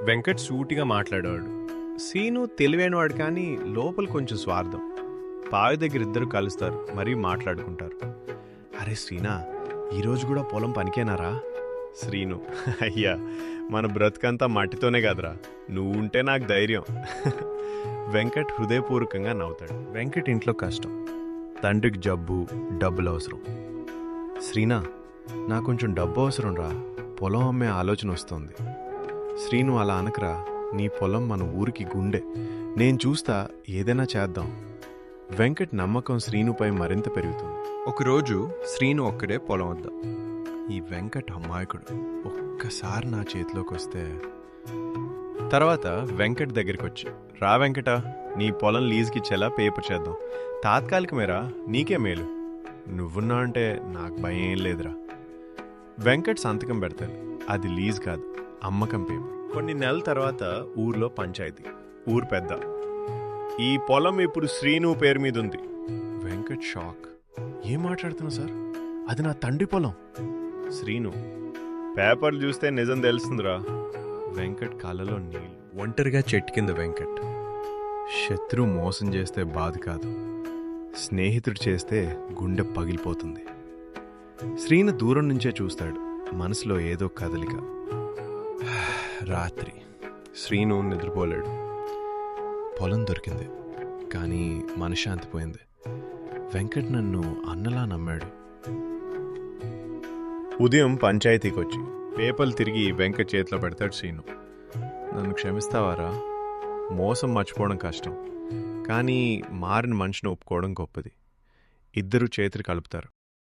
వెంకట్ సూటిగా మాట్లాడేవాడు. సీను తెలివైనవాడు, కానీ లోపల కొంచెం స్వార్థం. పావి దగ్గర ఇద్దరు కలుస్తారు, మరీ మాట్లాడుకుంటారు. అరే శ్రీనా, ఈరోజు కూడా పొలం పనికేనారా? శ్రీను, అయ్యా మన బ్రతుకంతా మట్టితోనే కదరా, నువ్వు ఉంటే నాకు ధైర్యం. వెంకట్ హృదయపూర్వకంగా నవ్వుతాడు. వెంకట్ ఇంట్లో కష్టం, తండ్రికి జబ్బు, డబ్బులు అవసరం. శ్రీనా, నాకు కొంచెం డబ్బు అవసరం రా, పొలం అమ్మే ఆలోచన వస్తుంది. శ్రీను, అలా అనకరా, నీ పొలం మన ఊరికి గుండె, నేను చూస్తా, ఏదైనా చేద్దాం. వెంకట్ నమ్మకం శ్రీనుపై మరింత పెరుగుతుంది. ఒకరోజు శ్రీను ఒక్కడే పొలం వద్ద. ఈ వెంకట్ అమాయకుడు, ఒక్కసారి నా చేతిలోకి వస్తే. తర్వాత వెంకట్ దగ్గరికి వచ్చి, రా వెంకట, నీ పొలం లీజుకి ఇచ్చేలా పేపర్ చేద్దాం. తాత్కాలికమేరా, నీకే మేలు. నువ్వున్నా అంటే నాకు భయం ఏం లేదురా. వెంకట్ సంతకం పెడతాడు. అది లీజ్ కాదు, అమ్మకం పేపర్. కొన్ని నెలల తర్వాత ఊర్లో పంచాయతీ. ఊరు పెద్ద, ఈ పొలం ఇప్పుడు శ్రీను పేరు మీద ఉంది. వెంకట్ షాక్. ఏం మాట్లాడుతున్నావు సార్, అది నా తండ్రి పొలం. శ్రీను, పేపర్లు చూస్తే నిజం తెలుస్తుందిరా. వెంకట్ కళ్ళలో నీళ్ళు. ఒంటరిగా చెట్టు కింద వెంకట్. శత్రువు మోసం చేస్తే బాధ కాదు, స్నేహితుడు చేస్తే గుండె పగిలిపోతుంది. శ్రీను దూరం నుంచే చూస్తాడు, మనసులో ఏదో కదలిక. రాత్రి శ్రీను నిద్రపోలేడు. పొలం దొరికింది, కానీ మనశ్శాంతి పోయింది. వెంకట్ నన్ను అన్నలా నమ్మాడు. ఉదయం పంచాయతీకి వచ్చి పేపర్లు తిరిగి వెంకట్ చేతిలో పెడతాడు శ్రీను. నన్ను క్షమిస్తావారా? మోసం మర్చిపోవడం కష్టం, కానీ మారిన మనిషిని ఒప్పుకోవడం గొప్పది. ఇద్దరు చేతులు కలుపుతారు.